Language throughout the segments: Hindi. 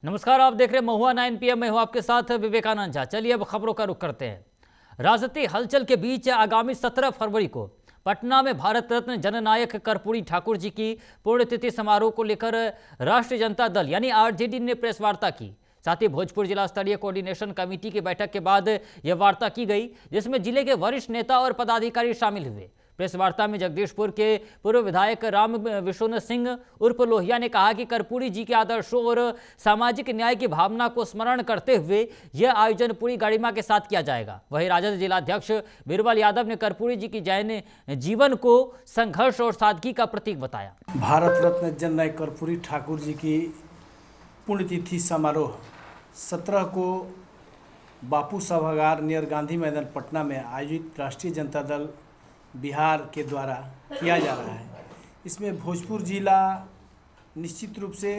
नमस्कार, आप देख रहे हैं महुआ 9 PM। मैं हूं आपके साथ विवेकानंद झा। चलिए अब खबरों का रुख करते हैं। राजनीतिक हलचल के बीच आगामी 17 फरवरी को पटना में भारत रत्न जननायक कर्पूरी ठाकुर जी की पुण्यतिथि समारोह को लेकर राष्ट्रीय जनता दल यानी आरजेडी ने प्रेस वार्ता की। साथ ही भोजपुर जिला स्तरीय कोऑर्डिनेशन कमेटी की बैठक के बाद यह वार्ता की गई, जिसमें जिले के वरिष्ठ नेता और पदाधिकारी शामिल हुए। प्रेस वार्ता में जगदीशपुर के पूर्व विधायक राम विशुन सिंह उर्फ लोहिया ने कहा कि कर्पूरी जी के आदर्शों और सामाजिक न्याय की भावना को स्मरण करते हुए यह आयोजन पूरी गरिमा के साथ किया जाएगा। वहीं राजद जिलाध्यक्ष बीरबल यादव ने कर्पूरी जी की जैन जीवन को संघर्ष और सादगी का प्रतीक बताया। भारत रत्न जननायक कर्पूरी ठाकुर जी की पुण्यतिथि समारोह 17 को बापू सभागार नियर गांधी मैदान पटना में आयोजित राष्ट्रीय जनता दल बिहार के द्वारा किया जा रहा है। इसमें भोजपुर जिला निश्चित रूप से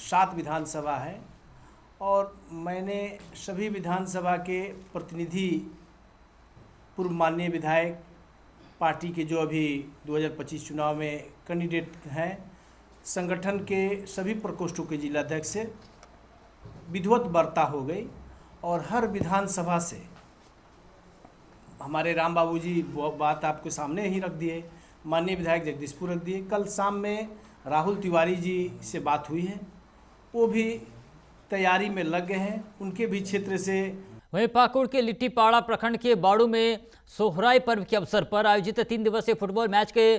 7 विधानसभा है और मैंने सभी विधानसभा के प्रतिनिधि, पूर्व माननीय विधायक, पार्टी के जो अभी 2025 चुनाव में कैंडिडेट हैं, संगठन के सभी प्रकोष्ठों के जिलाध्यक्ष से विधिवत वार्ता हो गई और हर विधानसभा से हमारे राम बाबू जी बात आपके सामने ही रख दिए, माननीय विधायक जगदीशपुर रख दिए। कल शाम में राहुल तिवारी जी से बात हुई है, वो भी तैयारी में लग गए हैं, उनके भी क्षेत्र से। वहीं पाकुड़ के लिट्टीपाड़ा प्रखंड के बाड़ू में सोहराय पर्व के अवसर पर आयोजित 3 दिवसीय फुटबॉल मैच के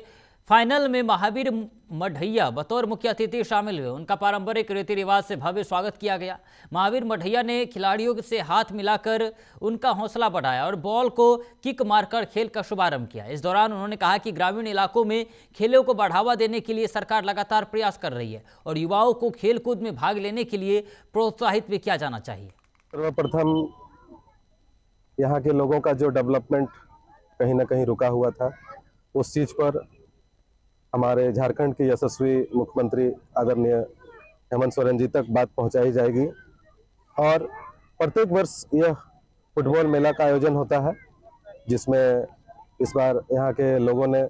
फाइनल में महावीर मढ़ैया बतौर मुख्य अतिथि शामिल हुए। उनका पारंपरिक रीति रिवाज से भव्य स्वागत किया गया। महावीर मढ़ैया ने खिलाड़ियों से हाथ मिलाकर उनका हौसला बढ़ाया और बॉल को किक मारकर खेल का शुभारंभ किया। इस दौरान उन्होंने कहा कि ग्रामीण इलाकों में खेलों को बढ़ावा देने के लिए सरकार लगातार प्रयास कर रही है और युवाओं को खेलकूद में भाग लेने के लिए प्रोत्साहित भी किया जाना चाहिए। सर्वप्रथम यहाँ के लोगों का जो डेवलपमेंट कहीं ना कहीं रुका हुआ था, उस चीज़ पर हमारे झारखंड के यशस्वी मुख्यमंत्री आदरणीय हेमंत सोरेन जी तक बात पहुंचाई जाएगी। और प्रत्येक वर्ष यह फुटबॉल मेला का आयोजन होता है, जिसमें इस बार यहाँ के लोगों ने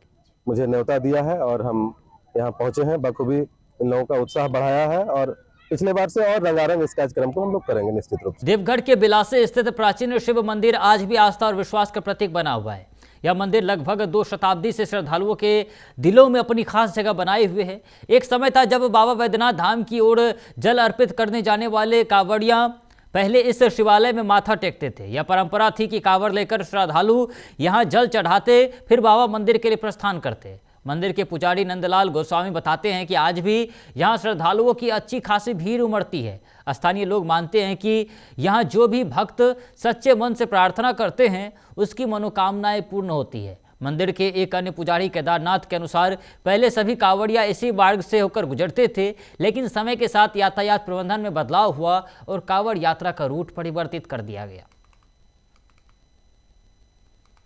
मुझे न्योता दिया है और हम यहाँ पहुँचे हैं। बखूबी इन लोगों का उत्साह बढ़ाया है और पिछले बार से और रंगारंग इस कार्यक्रम को हम लोग करेंगे निश्चित रूप से। देवगढ़ के बिलासे स्थित प्राचीन शिव मंदिर आज भी आस्था और विश्वास का प्रतीक बना हुआ है। यह मंदिर लगभग 2 शताब्दी से श्रद्धालुओं के दिलों में अपनी खास जगह बनाए हुए है। एक समय था जब बाबा वैद्यनाथ धाम की ओर जल अर्पित करने जाने वाले कांवड़ियां पहले इस शिवालय में माथा टेकते थे। यह परंपरा थी कि कांवड़ लेकर श्रद्धालु यहां जल चढ़ाते, फिर बाबा मंदिर के लिए प्रस्थान करते। मंदिर के पुजारी नंदलाल गोस्वामी बताते हैं कि आज भी यहाँ श्रद्धालुओं की अच्छी खासी भीड़ उमड़ती है। स्थानीय लोग मानते हैं कि यहाँ जो भी भक्त सच्चे मन से प्रार्थना करते हैं उसकी मनोकामनाएं पूर्ण होती है। मंदिर के एक अन्य पुजारी केदारनाथ के अनुसार पहले सभी कांवड़िया इसी मार्ग से होकर गुजरते थे, लेकिन समय के साथ यातायात प्रबंधन में बदलाव हुआ और कांवड़ यात्रा का रूट परिवर्तित कर दिया गया।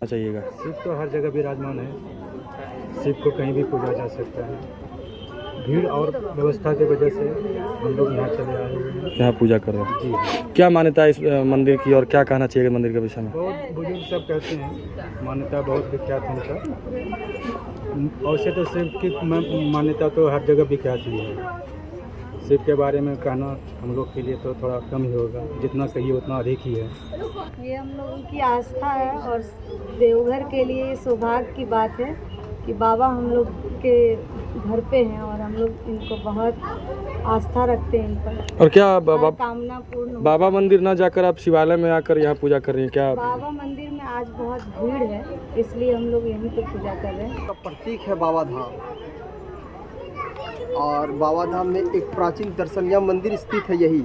चाहिएगा शिव तो हर जगह विराजमान है, शिव को कहीं भी पूजा जा सकता है। भीड़ और व्यवस्था की वजह से हम लोग यहाँ चले आए हैं, यहाँ पूजा कर रहे हैं। जी, क्या मान्यता है इस मंदिर की और क्या कहना चाहिए मंदिर के विषय में? बहुत बुजुर्ग सब कहते हैं, मान्यता बहुत विख्यात है इनका। वैसे तो शिव की मान्यता तो हर जगह विख्यात ही है। शिव के बारे में कहना हम लोग के लिए तो थोड़ा कम ही होगा, जितना कहिए उतना अधिक ही है। ये हम लोगों की आस्था है और देवघर के लिए सौभाग्य की बात है कि बाबा हम लोग के घर पे हैं और हम लोग इनको बहुत आस्था रखते हैं इन पर। और क्या बाबा कामना पूर्ण बाबा मंदिर ना जाकर आप शिवालय में आकर यहाँ पूजा कर रही हैं क्या? बाबा मंदिर में आज बहुत भीड़ है, इसलिए हम लोग यहीं पे पूजा कर रहे हैं। प्रतीक है बाबा धाम, और बाबा धाम में एक प्राचीन दर्शनीय मंदिर स्थित है। यही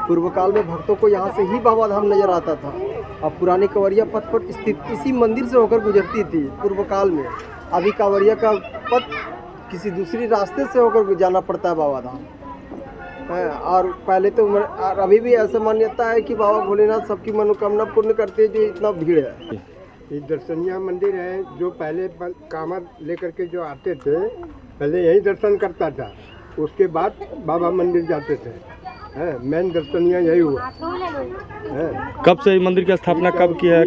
पूर्व काल में भक्तों को यहाँ से ही बाबा धाम नजर आता था और पुरानी कांवड़िया पथ पर स्थित इसी मंदिर से होकर गुजरती थी पूर्व काल में। अभी कांवड़िया का पथ किसी दूसरी रास्ते से होकर जाना पड़ता है बाबा धाम। और पहले तो अभी भी ऐसा मान्यता है कि बाबा भोलेनाथ सबकी मनोकामना पूर्ण करते हैं, जो इतना भीड़ है। ये दर्शनीय मंदिर है, जो पहले कामर लेकर के जो आते थे पहले यही दर्शन करता था, उसके बाद बाबा मंदिर जाते थे। मेन दर्शनीय यही हुआ। कब से मंदिर की स्थापना कब की है?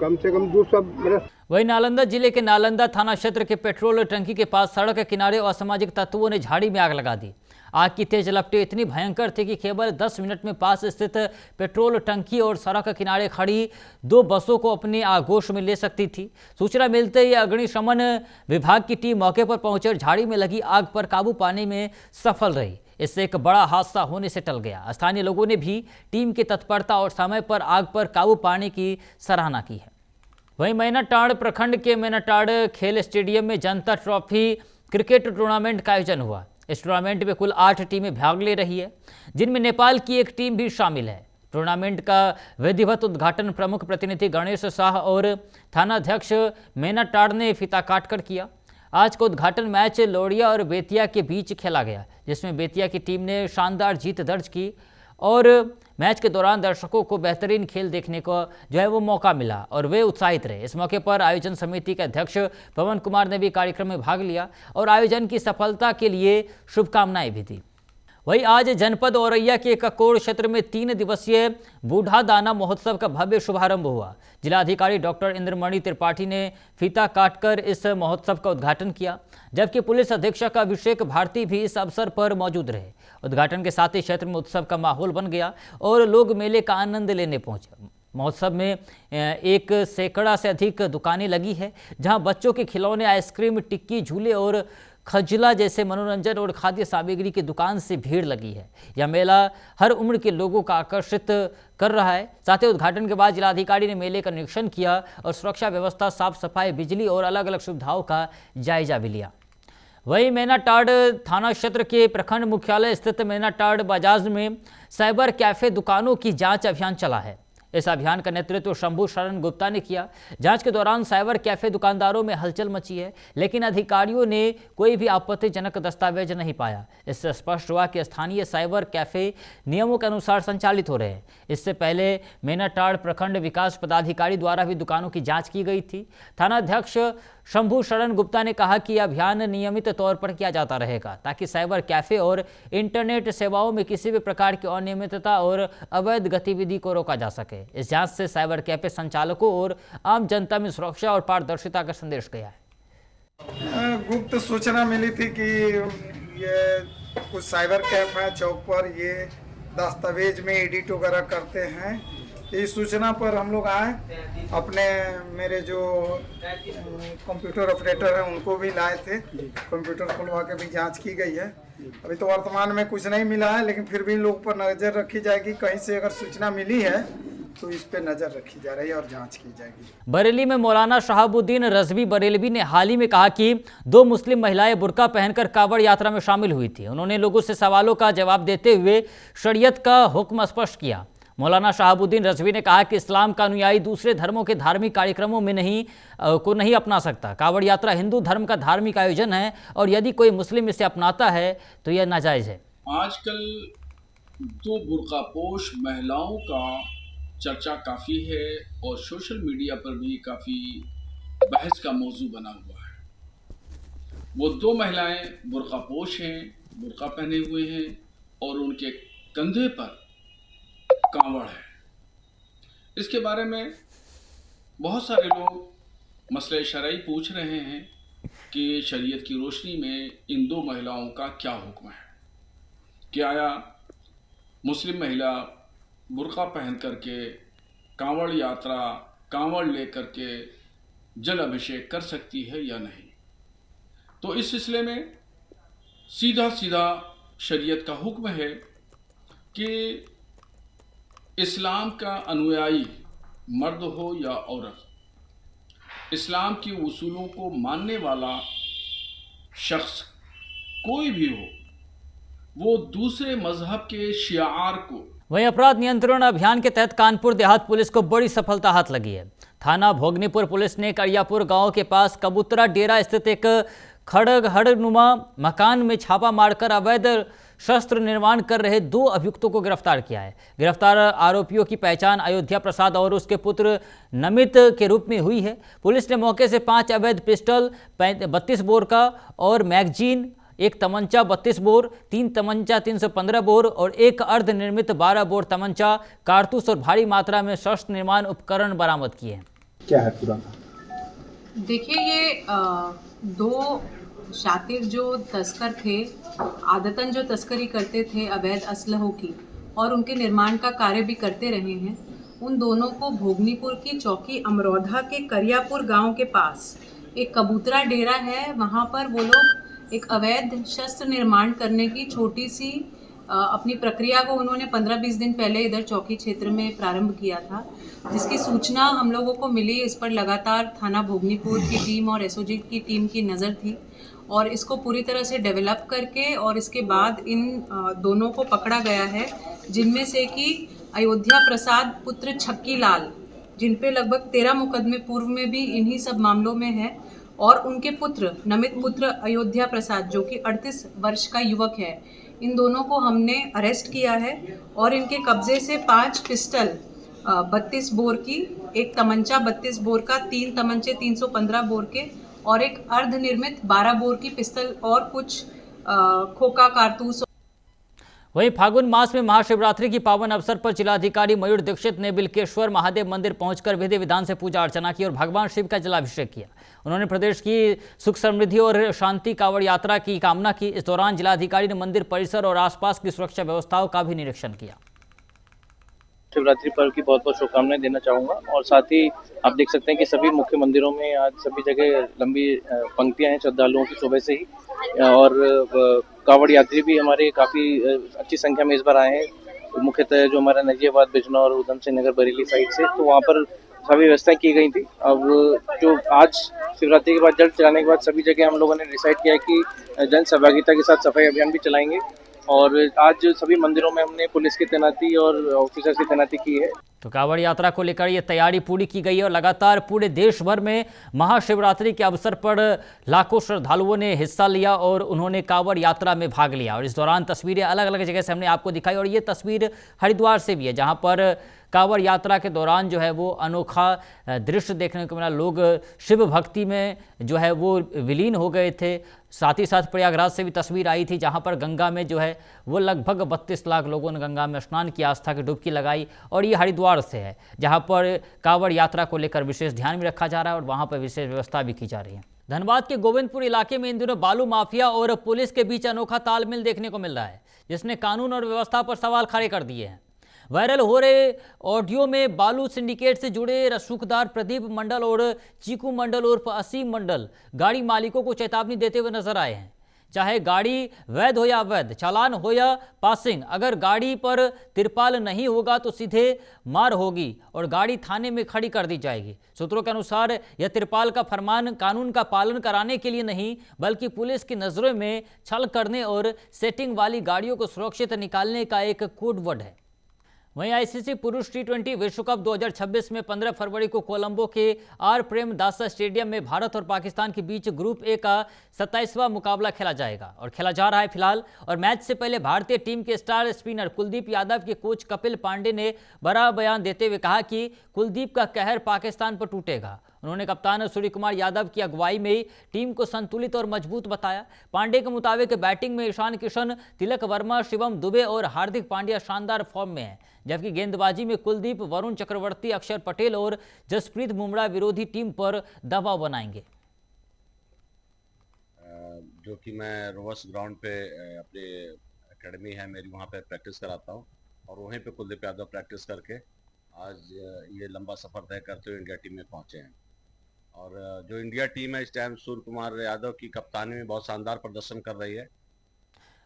कम से कम 200 बरस। वहीं नालंदा जिले के नालंदा थाना क्षेत्र के पेट्रोल टंकी के पास सड़क के किनारे असामाजिक तत्वों ने झाड़ी में आग लगा दी। आग की तेज लपटें इतनी भयंकर थी कि केवल 10 मिनट में पास स्थित पेट्रोल टंकी और सड़क किनारे खड़ी 2 बसों को अपनी आगोश में ले सकती थी। सूचना मिलते ही अग्निशमन विभाग की टीम मौके पर पहुंचकर झाड़ी में लगी आग पर काबू पाने में सफल रही। इससे एक बड़ा हादसा होने से टल गया। स्थानीय लोगों ने भी टीम की तत्परता और समय पर आग पर काबू पाने की सराहना की है। वहीं मैनाटांड प्रखंड के मैनाटांड खेल स्टेडियम में जनता ट्रॉफी क्रिकेट टूर्नामेंट का आयोजन हुआ। इस टूर्नामेंट में कुल 8 टीमें भाग ले रही है, जिनमें नेपाल की एक टीम भी शामिल है। टूर्नामेंट का विधिवत उद्घाटन प्रमुख प्रतिनिधि गणेश शाह और थानाध्यक्ष मैनाटांड ने फीता काटकर किया। आज का उद्घाटन मैच लोरिया और बेतिया के बीच खेला गया, जिसमें बेतिया की टीम ने शानदार जीत दर्ज की और मैच के दौरान दर्शकों को बेहतरीन खेल देखने को वो मौका मिला और वे उत्साहित रहे। इस मौके पर आयोजन समिति के अध्यक्ष पवन कुमार ने भी कार्यक्रम में भाग लिया और आयोजन की सफलता के लिए शुभकामनाएं भी दी। वहीं आज जनपद औरैया के ककोड़ क्षेत्र में 3 दिवसीय बूढ़ा दाना महोत्सव का भव्य शुभारंभ हुआ। जिलाधिकारी डॉक्टर इंद्रमणि त्रिपाठी ने फीता काटकर इस महोत्सव का उद्घाटन किया, जबकि पुलिस अधीक्षक अभिषेक भारती भी इस अवसर पर मौजूद रहे। उद्घाटन के साथ ही क्षेत्र में उत्सव का माहौल बन गया और लोग मेले का आनंद लेने पहुंचे। महोत्सव में 1 सैकड़ा से अधिक दुकानें लगी है, जहां बच्चों के खिलौने, आइसक्रीम, टिक्की, झूले और खजला जैसे मनोरंजन और खाद्य सामग्री की दुकान से भीड़ लगी है। यह मेला हर उम्र के लोगों को आकर्षित कर रहा है। साथ ही उद्घाटन के बाद जिलाधिकारी ने मेले का निरीक्षण किया और सुरक्षा व्यवस्था, साफ सफाई, बिजली और अलग अलग सुविधाओं का जायजा भी लिया। वहीं मैनाटांड थाना क्षेत्र के प्रखंड मुख्यालय स्थित मैनाटांड बाजार में साइबर कैफे दुकानों की जांच अभियान चला है। इस अभियान का नेतृत्व शंभू शरण गुप्ता ने किया। जांच के दौरान साइबर कैफे दुकानदारों में हलचल मची है, लेकिन अधिकारियों ने कोई भी आपत्तिजनक दस्तावेज नहीं पाया। इससे स्पष्ट हुआ कि स्थानीय साइबर कैफे नियमों के अनुसार संचालित हो रहे हैं। इससे पहले मैनाटांड प्रखंड विकास पदाधिकारी द्वारा भी दुकानों की जांच की गई थी। थानाध्यक्ष शंभू शरण गुप्ता ने कहा कि यह अभियान नियमित तौर पर किया जाता रहेगा, ताकि साइबर कैफे और इंटरनेट सेवाओं में किसी भी प्रकार की अनियमितता और अवैध गतिविधि को रोका जा सके। इस जांच से साइबर कैफे संचालकों और आम जनता में सुरक्षा और पारदर्शिता का संदेश गया है। गुप्त सूचना मिली थी कि ये कुछ साइबर कैफ है चौक पर, ये दस्तावेज में एडिट वगैरह करते हैं। इस सूचना पर हम लोग आए, अपने मेरे जो कंप्यूटर ऑपरेटर हैं उनको भी लाए थे, कंप्यूटर खुलवा के भी जांच की गई है। अभी तो वर्तमान में कुछ नहीं मिला है, लेकिन फिर भी लोग पर नज़र रखी जाएगी। कहीं से अगर सूचना मिली है तो इस पे नज़र रखी जा रही है और जांच की जाएगी। बरेली में मौलाना शहाबुद्दीन रजवी बरेलवी ने हाल ही में कहा कि 2 मुस्लिम महिलाएं बुर्का पहनकर कांवड़ यात्रा में शामिल हुई थी। उन्होंने लोगों से सवालों का जवाब देते हुए शरीयत का हुक्म स्पष्ट किया। मौलाना शहाबुद्दीन रजवी ने कहा कि इस्लाम का अनुयायी दूसरे धर्मों के धार्मिक कार्यक्रमों में नहीं अपना सकता। कांवड़ यात्रा हिंदू धर्म का धार्मिक आयोजन है और यदि कोई मुस्लिम इसे अपनाता है तो यह नाजायज़ है। आजकल 2 बुर्कापोश महिलाओं का चर्चा काफ़ी है और सोशल मीडिया पर भी काफ़ी बहस का मौजू बना हुआ है। वो 2 महिलाएं बुर्कापोश हैं, बुर्का पहने हुए हैं और उनके कंधे पर कांवड़ है। इसके बारे में बहुत सारे लोग मसले शरई पूछ रहे हैं कि शरीयत की रोशनी में इन 2 महिलाओं का क्या हुक्म है। क्या मुस्लिम महिला बुर्का पहन करके कांवड़ यात्रा, कांवड़ लेकर के जल अभिषेक कर सकती है या नहीं? तो इस सिलसिले में सीधा सीधा शरीयत का हुक्म है कि इस्लाम का अनुयायी मर्द हो या औरत, इस्लाम के उसूलों को मानने वाला शख्स कोई भी हो, वो दूसरे मजहब के शिआर को। वहीं अपराध नियंत्रण अभियान के तहत कानपुर देहात पुलिस को बड़ी सफलता हाथ लगी है। थाना भोगनीपुर पुलिस ने करियापुर गांव के पास कबूतरा डेरा स्थित एक खड़गहड़नुमा मकान में छापा मारकर अवैध शस्त्र निर्माण कर रहे 2 अभियुक्तों को गिरफ्तार किया है। गिरफ्तार आरोपियों की पहचान अयोध्या प्रसाद और उसके पुत्र नमित के रूप में हुई है। पुलिस ने मौके से 5 अवैध पिस्टल, 32 बोर का और मैगजीन, 1 तमंचा 32 बोर, 3 तमंचा 315 बोर और 1 अर्धनिर्मित 12 बोर तमंचा, कारतूस और भारी मात्रा में शस्त्र निर्माण उपकरण बरामद किए हैं। क्या है पूरा? देखिए, ये 2 शातिर जो तस्कर थे, आदतन जो तस्करी करते थे अवैध असलहों की और उनके निर्माण का कार्य भी करते रहे हैं, उन दोनों को भोगनीपुर की चौकी अमरोधा के करियापुर गांव के पास एक कबूतरा डेरा है, वहां पर वो लोग एक अवैध शस्त्र निर्माण करने की छोटी सी अपनी प्रक्रिया को उन्होंने 15-20 दिन पहले इधर चौकी क्षेत्र में प्रारंभ किया था, जिसकी सूचना हम लोगों को मिली। इस पर लगातार थाना भोगनीपुर की टीम और एसओजी की टीम की नज़र थी और इसको पूरी तरह से डेवलप करके और इसके बाद इन दोनों को पकड़ा गया है, जिनमें से कि अयोध्या प्रसाद पुत्र छक्की लाल, जिन पे लगभग 13 मुकदमे पूर्व में भी इन्हीं सब मामलों में है, और उनके पुत्र नमित पुत्र अयोध्या प्रसाद जो कि 38 वर्ष का युवक है। इन दोनों को हमने अरेस्ट किया है और इनके कब्जे से 5 पिस्टल 32 बोर की, एक तमंचा 32 बोर का, 3 तमंचे 315 बोर के और एक अर्धनिर्मित 12 बोर की पिस्टल और कुछ खोखा कारतूस। वहीं फागुन मास में महाशिवरात्रि की पावन अवसर पर जिलाधिकारी मयूर दीक्षित ने बिल्केश्वर महादेव मंदिर पहुंचकर विधि विधान से पूजा अर्चना की और भगवान शिव का जलाभिषेक किया। उन्होंने प्रदेश की सुख समृद्धि और शांति कांवड़ यात्रा की कामना की। इस दौरान जिलाधिकारी ने मंदिर परिसर और आसपास की सुरक्षा व्यवस्थाओं का भी निरीक्षण किया। शिवरात्रि पर्व की बहुत बहुत शुभकामनाएं देना चाहूँगा और साथ ही आप देख सकते हैं कि सभी मुख्य मंदिरों में आज सभी जगह लंबी पंक्तियां हैं श्रद्धालुओं की सुबह से ही, और कांवड़ यात्री भी हमारे काफ़ी अच्छी संख्या में इस बार आए हैं, मुख्यतः जो हमारा नजीबाबाद, बिजनौर, उधम सिंह नगर, बरेली साइड से, तो वहाँ पर सभी व्यवस्थाएं की गई थी। अब जो आज शिवरात्रि के बाद जल चलाने के बाद सभी जगह हम लोगों ने डिसाइड किया कि जन सहभागिता के साथ सफाई अभियान भी चलाएंगे और आज सभी मंदिरों में हमने पुलिस की तैनाती और ऑफिसर्स की तैनाती की है। तो कांवड़ यात्रा को लेकर ये तैयारी पूरी की गई है और लगातार पूरे देश भर में महाशिवरात्रि के अवसर पर लाखों श्रद्धालुओं ने हिस्सा लिया और उन्होंने कांवड़ यात्रा में भाग लिया। और इस दौरान तस्वीरें अलग अलग जगह से हमने आपको दिखाई और ये तस्वीर हरिद्वार से भी है, जहां पर कांवड़ यात्रा के दौरान जो है वो अनोखा दृश्य देखने को मिला। लोग शिव भक्ति में जो है वो विलीन हो गए थे। साथ ही साथ प्रयागराज से भी तस्वीर आई थी, जहां पर गंगा में जो है वो लगभग 32 लाख लोगों ने गंगा में स्नान की, आस्था की डुबकी लगाई। और ये हरिद्वार से है, जहां पर कांवड़ यात्रा को लेकर विशेष ध्यान भी रखा जा रहा है और वहां पर विशेष व्यवस्था भी की जा रही है। धनबाद के गोविंदपुर इलाके में इन दिनों बालू माफिया और पुलिस के बीच अनोखा तालमेल देखने को मिल रहा है, जिसने कानून और व्यवस्था पर सवाल खड़े कर दिए हैं। वायरल हो रहे ऑडियो में बालू सिंडिकेट से जुड़े रसूखदार प्रदीप मंडल और चीकू मंडल उर्फ असीम मंडल गाड़ी मालिकों को चेतावनी देते हुए नजर आए हैं। चाहे गाड़ी वैध हो या अवैध, चालान हो या पासिंग, अगर गाड़ी पर तिरपाल नहीं होगा तो सीधे मार होगी और गाड़ी थाने में खड़ी कर दी जाएगी। सूत्रों के अनुसार यह तिरपाल का फरमान कानून का पालन कराने के लिए नहीं, बल्कि पुलिस की नज़रों में छल करने और सेटिंग वाली गाड़ियों को सुरक्षित निकालने का एक कोड वर्ड है। वहीं आईसीसी पुरुष टी20 विश्व कप 2026 में 15 फरवरी को कोलंबो के आर प्रेमदासा स्टेडियम में भारत और पाकिस्तान के बीच ग्रुप ए का 27वां मुकाबला खेला जाएगा और खेला जा रहा है फिलहाल। और मैच से पहले भारतीय टीम के स्टार स्पिनर कुलदीप यादव के कोच कपिल पांडे ने बड़ा बयान देते हुए कहा कि कुलदीप का कहर पाकिस्तान पर टूटेगा। उन्होंने कप्तान सूर्य कुमार यादव की अगुवाई में टीम को संतुलित और मजबूत बताया। पांडे के मुताबिक बैटिंग में ईशान किशन, तिलक वर्मा, शिवम दुबे और हार्दिक पांड्या शानदार फॉर्म में हैं, जबकि गेंदबाजी में कुलदीप, वरुण चक्रवर्ती, अक्षर पटेल और जसप्रीत बुमराह विरोधी टीम पर दबाव बनाएंगे। जो कि मैं रोवर्स ग्राउंड पे अपनी एकेडमी है मेरी, वहाँ पे प्रैक्टिस कराता हूँ और वहीं पे कुलदीप यादव प्रैक्टिस करके आज ये लंबा सफ़र तय करते हुए इंडिया टीम में पहुँचे हैं। और जो इंडिया टीम है इस टाइम सूर्य कुमार यादव की कप्तानी में बहुत शानदार प्रदर्शन कर रही है।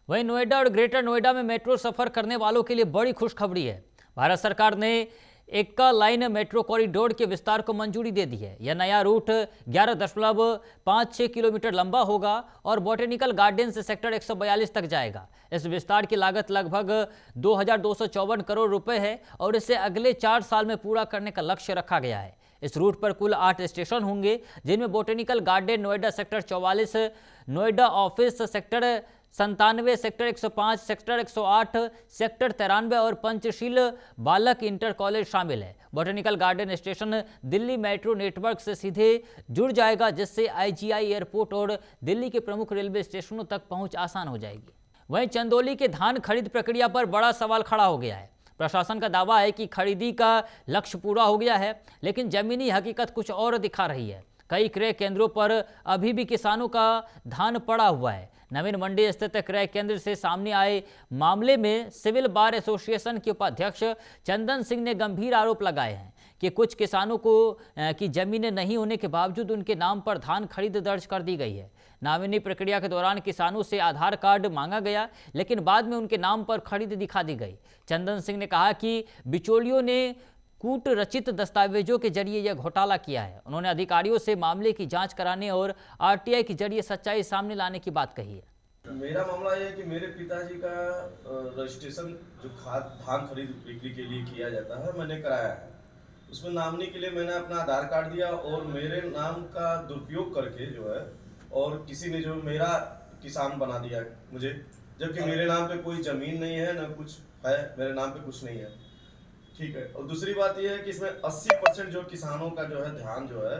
वहीं नोएडा और ग्रेटर नोएडा में मेट्रो सफर करने वालों के लिए बड़ी खुशखबरी है। भारत सरकार ने एक्का लाइन मेट्रो कॉरिडोर के विस्तार को मंजूरी दे दी है। यह नया रूट 11.56 किलोमीटर लंबा होगा और बॉटेनिकल गार्डन से सेक्टर 142 तक जाएगा। इस विस्तार की लागत लगभग 2254 करोड़ रुपए है और इसे अगले 4 साल में पूरा करने का लक्ष्य रखा गया है। इस रूट पर कुल 8 स्टेशन होंगे, जिनमें botanical garden Noida sector 44, Noida office sector 97, sector 105, sector 108, sector 93 और पंचशील बालक इंटर कॉलेज शामिल है। Botanical garden station Delhi metro network से सीधे जुड़ जाएगा, जिससे आईजीआई एयरपोर्ट और दिल्ली के प्रमुख रेलवे स्टेशनों तक पहुंच आसान हो जाएगी। वहीं चंदौली के धान खरीद प्रक्रिया पर बड़ा सवाल खड़ा हो गया है। प्रशासन का दावा है कि खरीदी का लक्ष्य पूरा हो गया है, लेकिन जमीनी हकीकत कुछ और दिखा रही है। कई क्रय केंद्रों पर अभी भी किसानों का धान पड़ा हुआ है। नवीन मंडी स्थित क्रय केंद्र से सामने आए मामले में सिविल बार एसोसिएशन के उपाध्यक्ष चंदन सिंह ने गंभीर आरोप लगाए हैं कि कुछ किसानों को की जमीनें नहीं होने के बावजूद उनके नाम पर धान खरीद दर्ज कर दी गई है। नामिनी प्रक्रिया के दौरान किसानों से आधार कार्ड मांगा गया, लेकिन बाद में उनके नाम पर खरीद दिखा दी गई। चंदन सिंह ने कहा कि बिचौलियों ने कूट रचित दस्तावेजों के जरिए यह घोटाला किया है। उन्होंने अधिकारियों से मामले की जांच कराने और आरटीआई के जरिए सच्चाई सामने लाने की बात कही है। मेरा मामला यह है कि मेरे पिताजी का रजिस्ट्रेशन जो धान खरीद बिक्री के लिए किया जाता है मैंने कराया है। उसमें नामनी के लिए मैंने अपना आधार कार्ड दिया और मेरे नाम का दुरुपयोग करके जो है और किसी ने जो मेरा किसान बना दिया मुझे, जबकि मेरे नाम पे कोई जमीन नहीं है ना कुछ है, मेरे नाम पे कुछ नहीं है। ठीक है। और दूसरी बात यह है कि इसमें 80% जो किसानों का जो है ध्यान जो है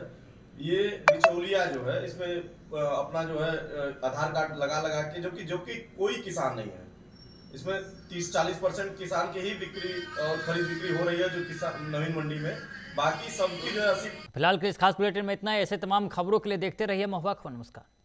ये बिचौलिया जो है इसमें अपना जो है आधार कार्ड लगा के जो कि कोई किसान नहीं है। इसमें 30-40% किसान की ही बिक्री और खरीद बिक्री हो रही है जो किसान नवीन मंडी में, बाकी सबकी जो है 80। फिलहाल के इस खास बुलेटिन में इतना है। ऐसे तमाम खबरों के लिए देखते रहिए महुआ खबर। नमस्कार।